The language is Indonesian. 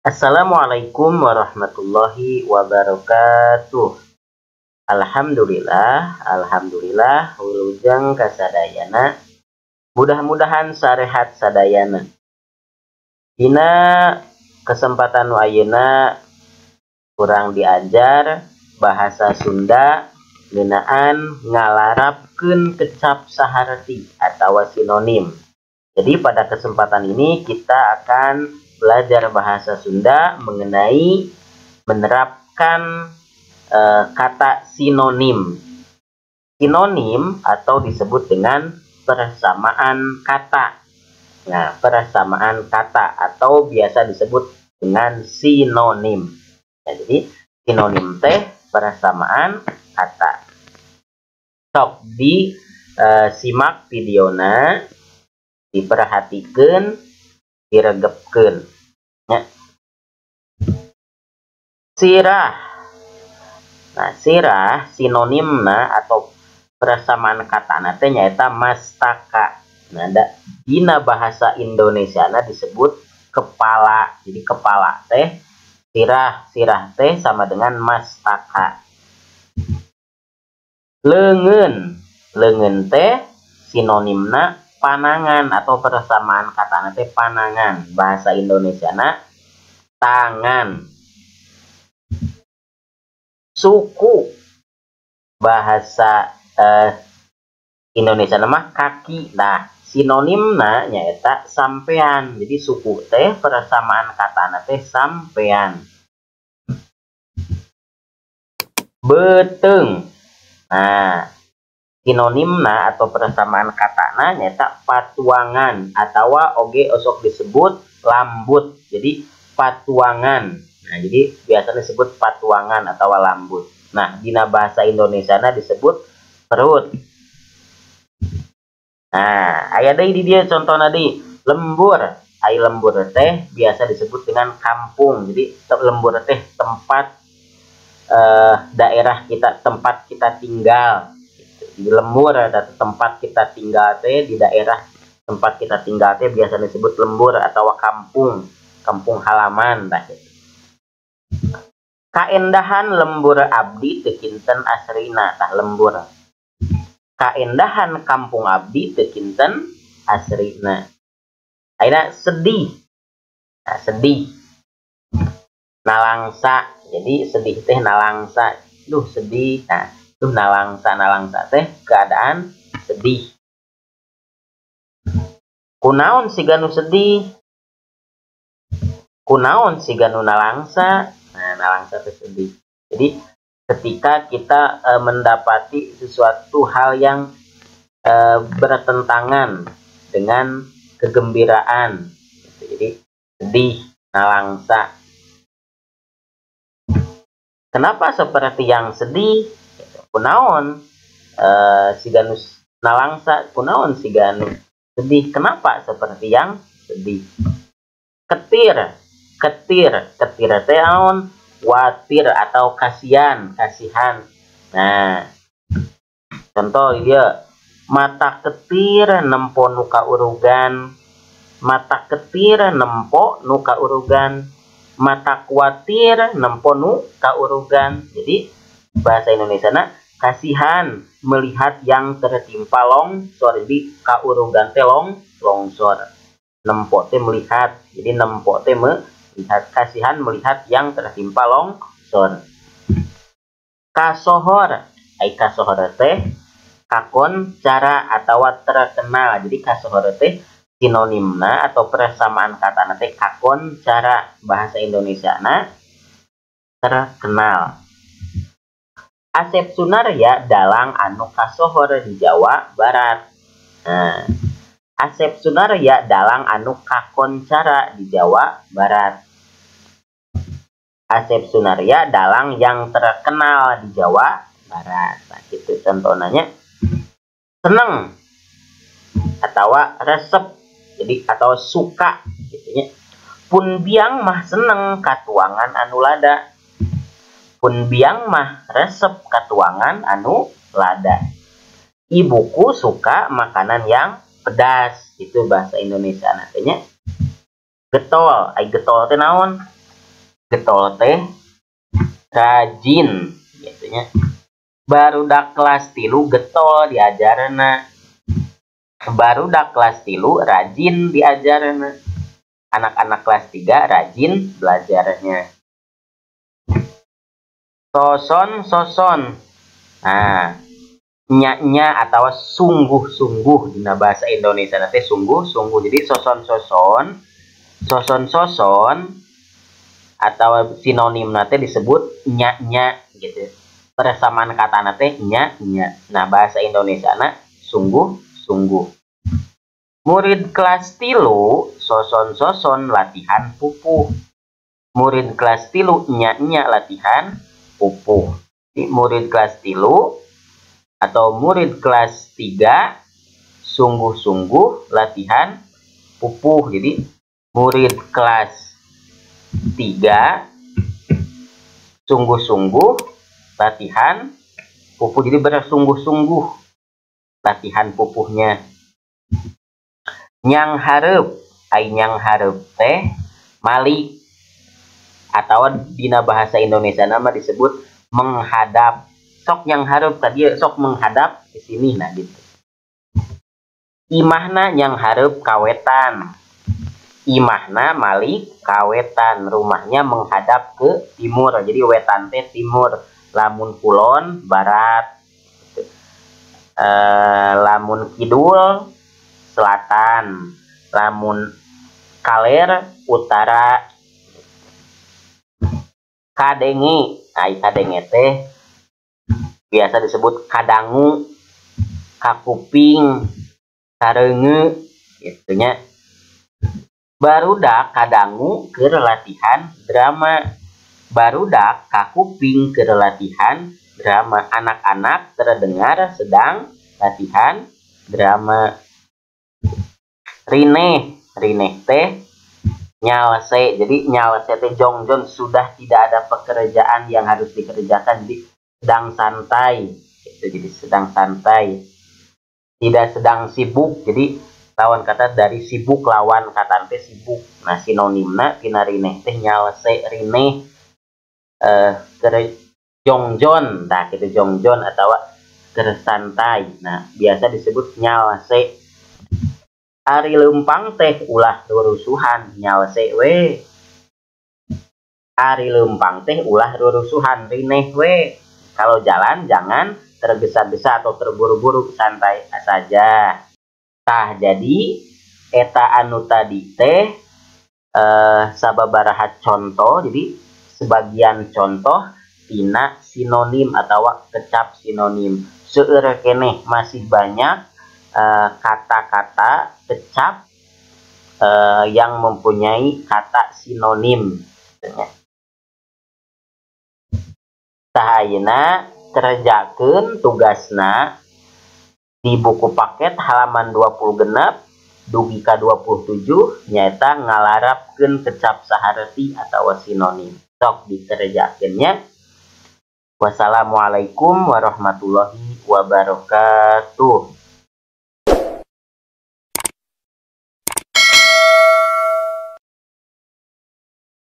Assalamualaikum warahmatullahi wabarakatuh. Alhamdulillah wilujeng kasadayana. Mudah-mudahan sarehat sadayana. Dina kesempatan ayeuna kurang diajar bahasa Sunda ngeunaan ngalarapkeun kecap saharti atau sinonim. Jadi pada kesempatan ini kita akan belajar bahasa Sunda mengenai menerapkan kata sinonim. Sinonim atau disebut dengan persamaan kata. Nah, persamaan kata atau biasa disebut dengan sinonim. Nah, jadi sinonim teh persamaan kata. Sok di simak videona, diperhatikan, diregepkeun. Ya. Sirah. Nah, sirah sinonimna atau persamaan katana teh nyaeta mastaka. Nah, dina bahasa Indonesiana disebut kepala. Jadi kepala teh sirah teh sama dengan mastaka. Leungeun teh sinonimna panangan atau persamaan kata teh panangan. Bahasa Indonesiana tangan. Suku bahasa Indonesia nama kaki. Nah, sinonimna nyaeta sampean. Jadi suku teh persamaan kata teh sampean. Beteung. Nah, sinonimna atau persamaan katana nyata patuangan atau oge osok disebut lambut. Jadi patuangan. Nah, jadi biasa disebut patuangan atau lambut. Nah, dina bahasa Indonesia disebut perut. Nah, aya deui di dia contoh di lembur. Ai lembur teh biasa disebut dengan kampung. Jadi lembur teh tempat daerah kita, tempat kita tinggal. Di lembur ada tempat kita tinggal teh, di daerah tempat kita tinggal teh biasa disebut lembur atau kampung halaman dah. Kaendahan lembur abdi teu kinten asrina tah lembur. Kaendahan kampung abdi teu kinten asrina. Ayeuna sedih. Nah, sedih. Nalangsa. Jadi sedih teh nalangsa. Duh sedih. Nah, tuh nalangsa teh keadaan sedih. Kunaon siga nu sedih? Kunaon siga nu nalangsa? Nah, nalangsa teh sedih. Jadi ketika kita mendapati sesuatu hal yang bertentangan dengan kegembiraan, jadi sedih, nalangsa. Kenapa seperti yang sedih? Kunaon siga nu nalangsa, kunaon siga nu sedih? Kenapa seperti yang sedih? Ketir teh naon? Watir atau kasihan. Nah, contoh dia mata ketir nempo nu kaurugan. Mata ketir nempo nu kaurugan. Mata kuatir nempo nu kaurugan. Jadi bahasa Indonesia kasihan melihat yang tertimpa longsor. Jadi kaurugan teh longsor. Nempo teh melihat. Jadi nempo teh melihat, kasihan melihat yang tertimpa longsor. Kasohor. Ai kasohor teh kakon cara atau terkenal. Jadi kasohor teh sinonimna atau persamaan kata teh kakon cara. Bahasa Indonesia terkenal. Asep Sunarya dalang anu kasohor di Jawa Barat. Nah, Asep Sunarya dalang anu kakoncara di Jawa Barat. Asep Sunarya dalang yang terkenal di Jawa Barat. Nah, gitu contohnya. Seneng atau resep. Jadi atau suka gitu nya. Pun biang mah seneng katuangan anu lada. Pun biang mah resep katuangan anu lada. Ibuku suka makanan yang pedas. Itu bahasa Indonesia nantinya. Getol. Ai getol teh naon? getol teh rajin gitu nya. Barudak kelas 3 getol diajarna. Barudak kelas 3 rajin diajarna. Anak-anak kelas 3 rajin belajarnya. Soson. Nah, nya atau sungguh-sungguh di bahasa Indonesia nanti sungguh-sungguh. Jadi soson atau sinonim nanti disebut nya gitu. Persamaan kata nanti nya. Nah, bahasa Indonesia na sungguh-sungguh. Murid kelas 3 soson latihan pupuh. Murid kelas 3 nya latihan pupuh. Jadi, murid kelas 3 atau murid kelas 3 sungguh-sungguh latihan pupuh. Jadi murid kelas 3 sungguh-sungguh latihan pupuh. Jadi bersungguh-sungguh latihan pupuhnya. Nyang hareup teh malik atau dina bahasa Indonesia nama disebut menghadap. Sok yang hareup tadi sok menghadap ke sini nah gitu. Imahna yang hareup kawetan. Imahna malik kawetan, rumahnya menghadap ke timur. Jadi wetan teh timur, lamun kulon barat, lamun kidul selatan, lamun kaler utara. Kadenge teh biasa disebut kadangu, kakuping, kareunge gitu nya. Barudak kadangu keur latihan drama. Barudak kakuping keur latihan drama. Anak-anak terdengar sedang latihan drama. Rineh teh nyalse. Jadi nyalse teh jongjon, sudah tidak ada pekerjaan yang harus dikerjakan, jadi sedang santai gitu. Jadi sedang santai, tidak sedang sibuk. Jadi lawan kata dari sibuk, lawan kata teh sibuk. Nah, sinonimna tina rineh teh nyalse. Rineh keur jongjon, nah gitu jongjon atau keur santai. Nah, biasa disebut nyalse. Ari leumpang teh ulah rurusuhan, nyalse we. Ari leumpang teh ulah rurusuhan, rineh we. Kalau jalan jangan tergesa-gesa atau terburu-buru, santai saja. Tah jadi eta anu tadi teh sababaraha contoh. Jadi sebagian contoh tina sinonim atau kecap sinonim. Seueur keneh masih banyak kata-kata kecap yang mempunyai kata sinonim. Tah ayeuna kerjakeun tugasna di buku paket halaman 20 genep dugi ka 27 nyaeta ngalarapkeun kecap sahareuti atau sinonim. Sok dikerjakeunnya. Wassalamualaikum warahmatullahi wabarakatuh.